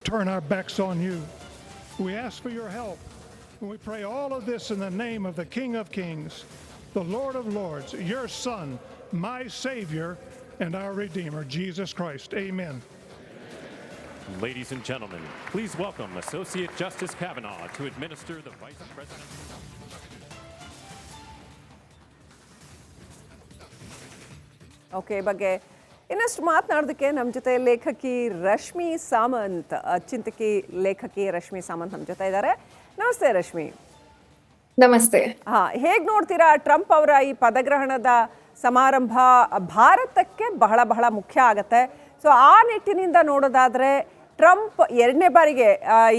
turn our backs on you. We ask for your help, and we pray all of this in the name of the King of Kings, the Lord of Lords, your Son, my Savior, and our Redeemer, Jesus Christ. Amen. Ladies and gentlemen, please welcome Associate Justice Kavanaugh to administer the Vice President. Okay ಬಗ್ಗೆ ಇನ್ನಷ್ಟು ಮಾತನಾಡೋದಕ್ಕೆ ನಮ್ಮ ಜೊತೆ ಲೇಖಕಿ ರಶ್ಮಿ ಸಾಮಂತ್, ಚಿಂತಕಿ ಲೇಖಕಿ ರಶ್ಮಿ ಸಾಮಂತ್ ನಮ್ಮ ಜೊತೆ ಇದ್ದಾರೆ. ನಮಸ್ತೆ ರಶ್ಮಿ. ನಮಸ್ತೆ. ಹೇಗೆ ನೋಡ್ತೀರಾ ಟ್ರಂಪ್ ಅವರ ಈ ಪದಗ್ರಹಣದ ಸಮಾರಂಭ ಭಾರತಕ್ಕೆ ಬಹಳ ಬಹಳ ಮುಖ್ಯ ಆಗತ್ತೆ. ಸೊ ಆ ನಿಟ್ಟಿನಿಂದ ನೋಡೋದಾದ್ರೆ ಟ್ರಂಪ್ ಎರಡನೇ ಬಾರಿಗೆ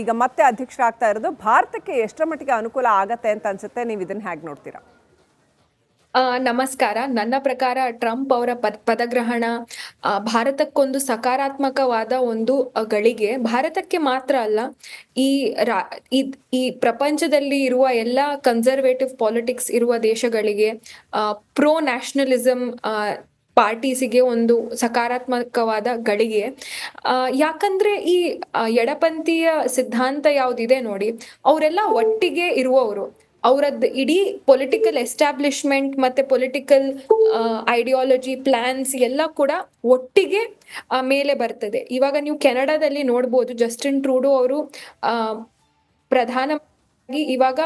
ಈಗ ಮತ್ತೆ ಅಧ್ಯಕ್ಷರಾಗ್ತಾ ಇರೋದು ಭಾರತಕ್ಕೆ ಎಷ್ಟರ ಮಟ್ಟಿಗೆ ಅನುಕೂಲ ಆಗತ್ತೆ ಅಂತ ಅನ್ಸುತ್ತೆ? ನೀವು ಇದನ್ನ ಹೇಗೆ ನೋಡ್ತೀರಾ? ನಮಸ್ಕಾರ. ನನ್ನ ಪ್ರಕಾರ ಟ್ರಂಪ್ ಅವರ ಪದಗ್ರಹಣ ಭಾರತಕ್ಕೊಂದು ಸಕಾರಾತ್ಮಕವಾದ ಒಂದು ಗಳಿಗೆ. ಭಾರತಕ್ಕೆ ಮಾತ್ರ ಅಲ್ಲ, ಈ ಪ್ರಪಂಚದಲ್ಲಿ ಇರುವ ಎಲ್ಲ ಕನ್ಸರ್ವೇಟಿವ್ ಪಾಲಿಟಿಕ್ಸ್ ಇರುವ ದೇಶಗಳಿಗೆ, ಪ್ರೋ ನ್ಯಾಷನಲಿಸಂ ಪಾರ್ಟೀಸಿಗೆ ಒಂದು ಸಕಾರಾತ್ಮಕವಾದ ಗಳಿಗೆ. ಯಾಕಂದ್ರೆ ಈ ಎಡಪಂಥೀಯ ಸಿದ್ಧಾಂತ ಯಾವ್ದಿದೆ ನೋಡಿ, ಅವರೆಲ್ಲ ಒಟ್ಟಿಗೆ ಇರುವವರು. ಅವರದ್ದು ಇಡೀ ಪೊಲಿಟಿಕಲ್ ಎಸ್ಟಾಬ್ಲಿಷ್ಮೆಂಟ್ ಮತ್ತೆ ಪೊಲಿಟಿಕಲ್ ಐಡಿಯಾಲಜಿ ಪ್ಲಾನ್ಸ್ ಎಲ್ಲ ಕೂಡ ಒಟ್ಟಿಗೆ ಮೇಲೆ ಬರ್ತದೆ. ಇವಾಗ ನೀವು ಕೆನಡಾದಲ್ಲಿ ನೋಡ್ಬೋದು, ಜಸ್ಟಿನ್ ಟ್ರೂಡೋ ಅವರು ಪ್ರಧಾನಮಂತ್ರಿ ಇವಾಗ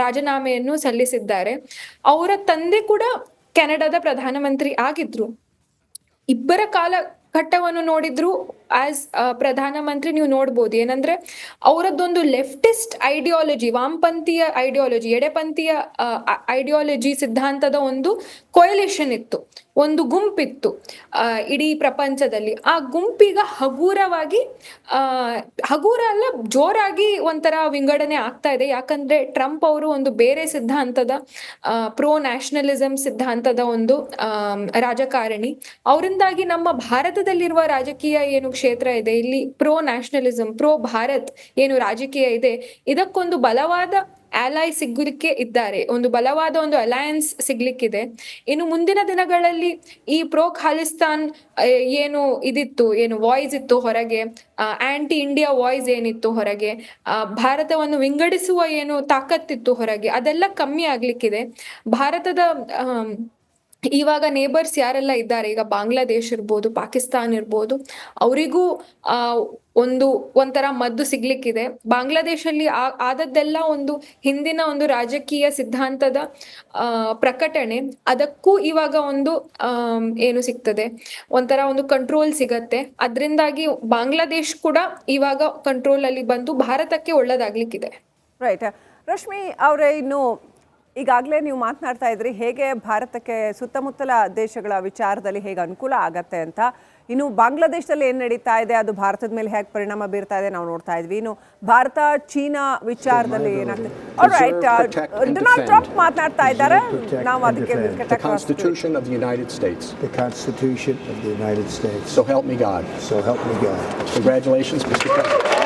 ರಾಜೀನಾಮೆಯನ್ನು ಸಲ್ಲಿಸಿದ್ದಾರೆ. ಅವರ ತಂದೆ ಕೂಡ ಕೆನಡಾದ ಪ್ರಧಾನಮಂತ್ರಿ ಆಗಿದ್ರು. ಇಬ್ಬರ ಕಾಲಘಟ್ಟವನ್ನು ನೋಡಿದ್ರು ಆಸ್ ಪ್ರಧಾನಮಂತ್ರಿ ನೀವು ನೋಡ್ಬೋದು ಏನಂದ್ರೆ ಅವರದ್ದೊಂದು ಲೆಫ್ಟಿಸ್ಟ್ ಐಡಿಯಾಲಜಿ, ವಾಮಪಂಥೀಯ ಐಡಿಯಾಲಜಿ, ಎಡೆಪಂಥೀಯ ಐಡಿಯಾಲಜಿ ಸಿದ್ಧಾಂತದ ಒಂದು ಕೊಯಲೇಷನ್ ಇತ್ತು, ಒಂದು ಗುಂಪಿತ್ತು ಇಡೀ ಪ್ರಪಂಚದಲ್ಲಿ. ಆ ಗುಂಪೀಗ ಹಗೂರ ಅಲ್ಲ, ಜೋರಾಗಿ ಒಂಥರ ವಿಂಗಡಣೆ ಆಗ್ತಾ ಇದೆ. ಯಾಕಂದ್ರೆ ಟ್ರಂಪ್ ಅವರು ಒಂದು ಬೇರೆ ಸಿದ್ಧಾಂತದ, ಪ್ರೋ ನ್ಯಾಷನಲಿಸಂ ಸಿದ್ಧಾಂತದ ಒಂದು ರಾಜಕಾರಣಿ. ಅವರಿಂದಾಗಿ ನಮ್ಮ ಭಾರತದಲ್ಲಿರುವ ರಾಜಕೀಯ ಏನು ಕ್ಷೇತ್ರ ಇದೆ, ಇಲ್ಲಿ ಪ್ರೋ ನ್ಯಾಷನಲಿಸಂ, ಪ್ರೋ ಭಾರತ್ ಏನು ರಾಜಕೀಯ ಇದೆ, ಇದಕ್ಕೊಂದು ಬಲವಾದ ಅಲೈ ಸಿಗ್ಲಿಕ್ಕೆ ಇದ್ದಾರೆ, ಒಂದು ಬಲವಾದ ಒಂದು ಅಲಯನ್ಸ್ ಸಿಗ್ಲಿಕ್ಕಿದೆ. ಇನ್ನು ಮುಂದಿನ ದಿನಗಳಲ್ಲಿ ಈ ಪ್ರೋ ಖಾಲಿಸ್ತಾನ್ ಏನು ಇದಿತ್ತು, ಏನು ವಾಯ್ಸ್ ಇತ್ತು ಹೊರಗೆ, ಆಂಟಿ ಇಂಡಿಯಾ ವಾಯ್ಸ್ ಏನಿತ್ತು ಹೊರಗೆ, ಭಾರತವನ್ನು ವಿಂಗಡಿಸುವ ಏನು ತಾಕತ್ತಿತ್ತು ಹೊರಗೆ, ಅದೆಲ್ಲ ಕಮ್ಮಿ ಆಗ್ಲಿಕ್ಕಿದೆ. ಭಾರತದ ಇವಾಗ ನೇಬರ್ಸ್ ಯಾರೆಲ್ಲ ಇದ್ದಾರೆ, ಈಗ ಬಾಂಗ್ಲಾದೇಶ್ ಇರ್ಬೋದು, ಪಾಕಿಸ್ತಾನ್ ಇರ್ಬೋದು, ಅವರಿಗೂ ಒಂಥರ ಮದ್ದು ಸಿಗ್ಲಿಕ್ಕಿದೆ. ಬಾಂಗ್ಲಾದೇಶಲ್ಲಿ ಆದದ್ದೆಲ್ಲ ಒಂದು ಹಿಂದಿನ ಒಂದು ರಾಜಕೀಯ ಸಿದ್ಧಾಂತದ ಪ್ರಕಟಣೆ, ಅದಕ್ಕೂ ಇವಾಗ ಒಂದು ಏನು ಸಿಗ್ತದೆ, ಒಂಥರ ಒಂದು ಕಂಟ್ರೋಲ್ ಸಿಗತ್ತೆ. ಅದರಿಂದಾಗಿ ಬಾಂಗ್ಲಾದೇಶ್ ಕೂಡ ಇವಾಗ ಕಂಟ್ರೋಲ್ ಅಲ್ಲಿ ಬಂದು ಭಾರತಕ್ಕೆ ಒಳ್ಳೇದಾಗ್ಲಿಕ್ಕಿದೆ. ರೈಟ್. ರಶ್ಮಿ ಅವರೇ, ಇನ್ನು ಈಗಾಗಲೇ ನೀವು ಮಾತನಾಡ್ತಾ ಇದ್ರಿ ಹೇಗೆ ಭಾರತಕ್ಕೆ ಸುತ್ತಮುತ್ತಲ ದೇಶಗಳ ವಿಚಾರದಲ್ಲಿ ಹೇಗೆ ಅನುಕೂಲ ಆಗತ್ತೆ ಅಂತ. ಇನ್ನು ಬಾಂಗ್ಲಾದೇಶದಲ್ಲಿ ಏನು ನಡೀತಾ ಇದೆ, ಅದು ಭಾರತದ ಮೇಲೆ ಹೇಗೆ ಪರಿಣಾಮ ಬೀರ್ತಾ ಇದೆ ನಾವು ನೋಡ್ತಾ ಇದ್ವಿ. ಇನ್ನು ಭಾರತ ಚೀನಾ ವಿಚಾರದಲ್ಲಿ ಏನಾಗ್ತದೆ? ಆಲ್ರೈಟ್, ಡೊನಾಲ್ಡ್ ಟ್ರಂಪ್ ಮಾತನಾಡ್ತಾ ಇದ್ದಾರೆ, ನಾವು ಅದಕ್ಕೆ The Constitution of the United States. The Constitution of the United States. So help me God. So help me God. Congratulations, Mr. President.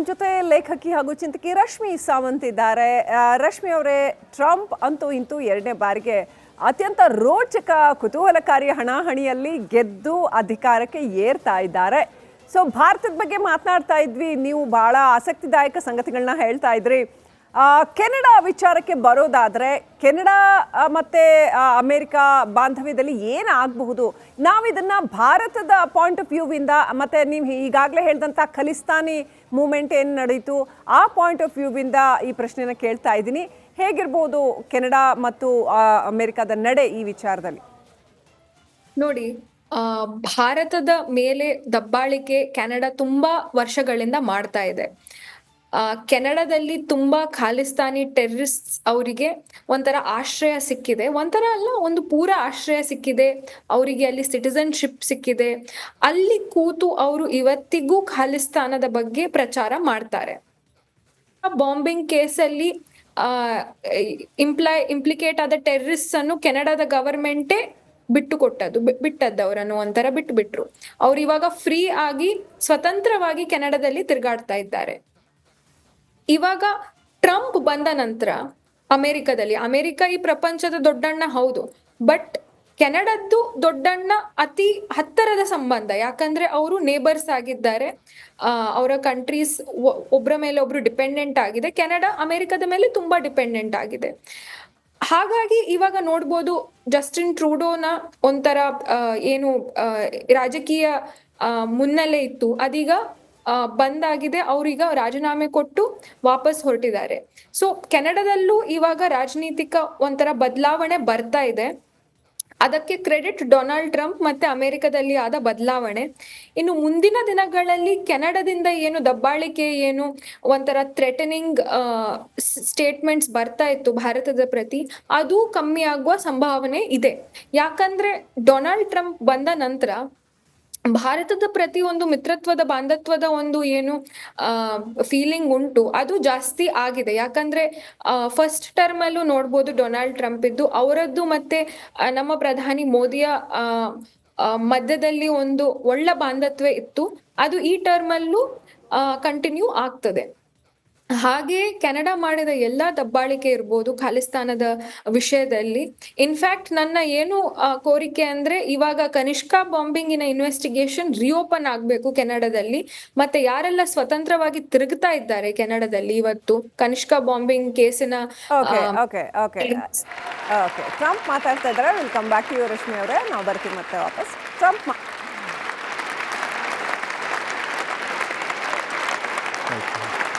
ನಮ್ಮ ಜೊತೆ ಲೇಖಕಿ ಹಾಗೂ ಚಿಂತಕಿ ರಶ್ಮಿ ಸಾವಂತ್ ಇದ್ದಾರೆ. ರಶ್ಮಿ ಅವರೇ, ಟ್ರಂಪ್ ಅಂತೂ ಇಂತೂ ಎರಡನೇ ಬಾರಿಗೆ ಅತ್ಯಂತ ರೋಚಕ ಕುತೂಹಲಕಾರಿ ಹಣಾಹಣಿಯಲ್ಲಿ ಗೆದ್ದು ಅಧಿಕಾರಕ್ಕೆ ಏರ್ತಾ ಇದ್ದಾರೆ. ಸೊ ಭಾರತದ ಬಗ್ಗೆ ಮಾತನಾಡ್ತಾ ಇದ್ವಿ, ನೀವು ಬಹಳ ಆಸಕ್ತಿದಾಯಕ ಸಂಗತಿಗಳನ್ನ ಹೇಳ್ತಾ ಇದ್ರಿ. ಕೆನಡಾ ವಿಚಾರಕ್ಕೆ ಬರೋದಾದರೆ, ಕೆನಡಾ ಮತ್ತು ಅಮೇರಿಕ ಬಾಂಧವ್ಯದಲ್ಲಿ ಏನಾಗಬಹುದು, ನಾವಿದನ್ನು ಭಾರತದ ಪಾಯಿಂಟ್ ಆಫ್ ವ್ಯೂವಿಂದ ಮತ್ತು ನೀವು ಈಗಾಗಲೇ ಹೇಳಿದಂಥ ಖಲಿಸ್ತಾನಿ ಮೂಮೆಂಟ್ ಏನು ನಡೀತು ಆ ಪಾಯಿಂಟ್ ಆಫ್ ವ್ಯೂವಿಂದ ಈ ಪ್ರಶ್ನೆನ ಕೇಳ್ತಾ ಇದ್ದೀನಿ. ಹೇಗಿರ್ಬೋದು ಕೆನಡಾ ಮತ್ತು ಅಮೇರಿಕಾದ ನಡೆ ಈ ವಿಚಾರದಲ್ಲಿ? ನೋಡಿ, ಭಾರತದ ಮೇಲೆ ದಬ್ಬಾಳಿಕೆ ಕೆನಡಾ ತುಂಬಾ ವರ್ಷಗಳಿಂದ ಮಾಡ್ತಾ ಇದೆ. ಕೆನಡಾದಲ್ಲಿ ತುಂಬಾ ಖಾಲಿಸ್ತಾನಿ ಟೆರರಿಸ್ಟ್ ಅವರಿಗೆ ಒಂಥರ ಆಶ್ರಯ ಸಿಕ್ಕಿದೆ, ಒಂಥರ ಅಲ್ಲ, ಒಂದು ಪೂರ ಆಶ್ರಯ ಸಿಕ್ಕಿದೆ ಅವರಿಗೆ. ಅಲ್ಲಿ ಸಿಟಿಸನ್ಶಿಪ್ ಸಿಕ್ಕಿದೆ. ಅಲ್ಲಿ ಕೂತು ಅವರು ಇವತ್ತಿಗೂ ಖಾಲಿಸ್ತಾನದ ಬಗ್ಗೆ ಪ್ರಚಾರ ಮಾಡ್ತಾರೆ. ಬಾಂಬಿಂಗ್ ಕೇಸಲ್ಲಿ ಇಂಪ್ಲಿಕೇಟ್ ಆದ ಟೆರರಿಸ್ಟ್ ಅನ್ನು ಕೆನಡಾದ ಗವರ್ಮೆಂಟೇ ಬಿಟ್ಟದ್ದು ಅವರನ್ನು ಒಂಥರ ಬಿಟ್ರು. ಅವ್ರು ಇವಾಗ ಫ್ರೀ ಆಗಿ ಸ್ವತಂತ್ರವಾಗಿ ಕೆನಡಾದಲ್ಲಿ ತಿರುಗಾಡ್ತಾ ಇದ್ದಾರೆ. ಇವಾಗ ಟ್ರಂಪ್ ಬಂದ ನಂತರ ಅಮೆರಿಕ ಈ ಪ್ರಪಂಚದ ದೊಡ್ಡಣ್ಣ ಹೌದು, ಬಟ್ ಕೆನಡಾದ್ದು ದೊಡ್ಡಣ್ಣ ಅತಿ ಹತ್ತಿರದ ಸಂಬಂಧ. ಯಾಕಂದ್ರೆ ಅವರು ನೇಬರ್ಸ್ ಆಗಿದ್ದಾರೆ. ಅವರ ಕಂಟ್ರೀಸ್ ಒಬ್ಬರ ಮೇಲೆ ಒಬ್ರು ಡಿಪೆಂಡೆಂಟ್ ಆಗಿದೆ. ಕೆನಡಾ ಅಮೆರಿಕದ ಮೇಲೆ ತುಂಬಾ ಡಿಪೆಂಡೆಂಟ್ ಆಗಿದೆ. ಹಾಗಾಗಿ ಇವಾಗ ನೋಡ್ಬೋದು, ಜಸ್ಟಿನ್ ಟ್ರೂಡೋನ ಒಂಥರ ಏನು ರಾಜಕೀಯ ಮುನ್ನೆಲೆ ಇತ್ತು, ಅದೀಗ ಬಂದಾಗಿದೆ. ಅವ್ರೀಗ ರಾಜೀನಾಮೆ ಕೊಟ್ಟು ವಾಪಸ್ ಹೊರಟಿದ್ದಾರೆ. ಸೊ ಕೆನಡಾದಲ್ಲೂ ಇವಾಗ ರಾಜನೀತಿಕ ಒಂಥರ ಬದಲಾವಣೆ ಬರ್ತಾ ಇದೆ. ಅದಕ್ಕೆ ಕ್ರೆಡಿಟ್ ಡೊನಾಲ್ಡ್ ಟ್ರಂಪ್ ಮತ್ತೆ ಅಮೆರಿಕದಲ್ಲಿ ಆದ ಬದಲಾವಣೆ. ಇನ್ನು ಮುಂದಿನ ದಿನಗಳಲ್ಲಿ ಕೆನಡಾದಿಂದ ಏನು ದಬ್ಬಾಳಿಕೆ, ಏನು ಒಂಥರ ಥ್ರೆಟನಿಂಗ್ ಸ್ಟೇಟ್ಮೆಂಟ್ಸ್ ಬರ್ತಾ ಇತ್ತು ಭಾರತದ ಪ್ರತಿ, ಅದು ಕಮ್ಮಿ ಆಗುವ ಸಂಭಾವನೆ ಇದೆ. ಯಾಕಂದ್ರೆ ಡೊನಾಲ್ಡ್ ಟ್ರಂಪ್ ಬಂದ ನಂತರ ಭಾರತದ ಪ್ರತಿ ಒಂದು ಮಿತ್ರತ್ವದ ಬಾಂಧತ್ವದ ಒಂದು ಏನು ಫೀಲಿಂಗ್ ಉಂಟು, ಅದು ಜಾಸ್ತಿ ಆಗಿದೆ. ಯಾಕಂದ್ರೆ ಫಸ್ಟ್ ಟರ್ಮ್ ಅಲ್ಲೂ ನೋಡ್ಬೋದು ಡೊನಾಲ್ಡ್ ಟ್ರಂಪ್ ಇದ್ದು, ಅವರದ್ದು ಮತ್ತೆ ನಮ್ಮ ಪ್ರಧಾನಿ ಮೋದಿಯ ಮಧ್ಯದಲ್ಲಿ ಒಂದು ಒಳ್ಳೆ ಬಾಂಧತ್ವ ಇತ್ತು. ಅದು ಈ ಟರ್ಮ್ ಅಲ್ಲೂ ಕಂಟಿನ್ಯೂ ಆಗ್ತದೆ. ಹಾಗೆ ಕೆನಡಾ ಮಾಡಿದ ಎಲ್ಲಾ ದಬ್ಬಾಳಿಕೆ ಇರ್ಬೋದು ಖಾಲಿಸ್ತಾನದ ವಿಷಯದಲ್ಲಿ. ಇನ್ಫ್ಯಾಕ್ಟ್ ನನ್ನ ಏನು ಕೋರಿಕೆ ಅಂದ್ರೆ, ಇವಾಗ ಕನಿಷ್ಕಾ ಬಾಂಬಿಂಗಿನ ಇನ್ವೆಸ್ಟಿಗೇಷನ್ ರಿಓಪನ್ ಆಗ್ಬೇಕು ಕೆನಡಾದಲ್ಲಿ. ಮತ್ತೆ ಯಾರೆಲ್ಲ ಸ್ವತಂತ್ರವಾಗಿ ತಿರುಗ್ತಾ ಇದ್ದಾರೆ ಕೆನಡಾದಲ್ಲಿ ಇವತ್ತು ಕನಿಷ್ಕಾ ಬಾಂಬಿಂಗ್ ಕೇಸಿನ ಟ್ರಂಪ್ ಮಾತಾಡ್ತಾ ಇದ್ದಾರೆ. Will come back to you Rashmi ಅವರೇ, ನಾವು ಬರ್ತೀವಿ ಮತ್ತೆ ವಾಪಸ್. Trump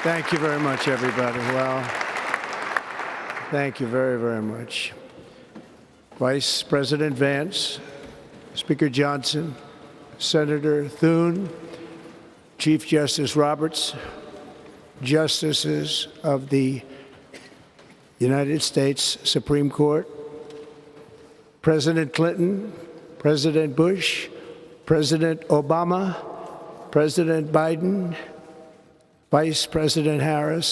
Thank you very much, everybody. Well, thank you very, very much. Vice President Vance, Speaker Johnson, Senator Thune, Chief Justice Roberts, Justices of the United States Supreme Court, President Clinton, President Bush, President Obama, President Biden, Vice President Harris,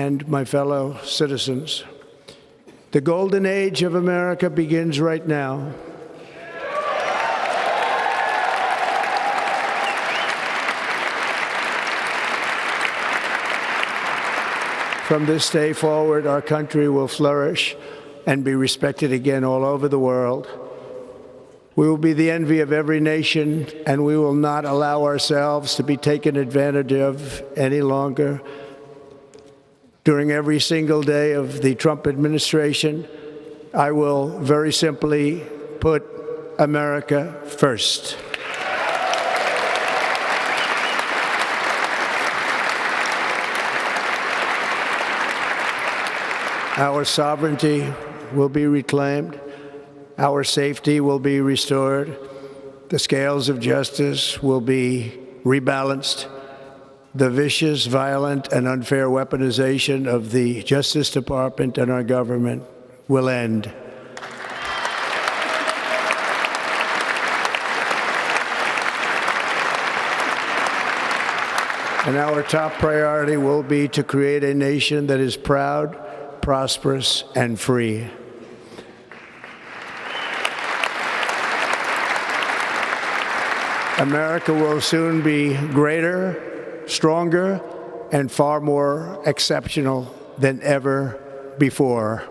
and my fellow citizens. The golden age of America begins right now. From this day forward, our country will flourish and be respected again all over the world. We will be the envy of every nation, and we will not allow ourselves to be taken advantage of any longer. During every single day of the Trump administration, I will very simply put America first. Our sovereignty will be reclaimed. Our safety will be restored. The scales of justice will be rebalanced. The vicious, violent, and unfair weaponization of the Justice Department and our government will end. And our top priority will be to create a nation that is proud, prosperous, and free. America will soon be greater, stronger, and far more exceptional than ever before.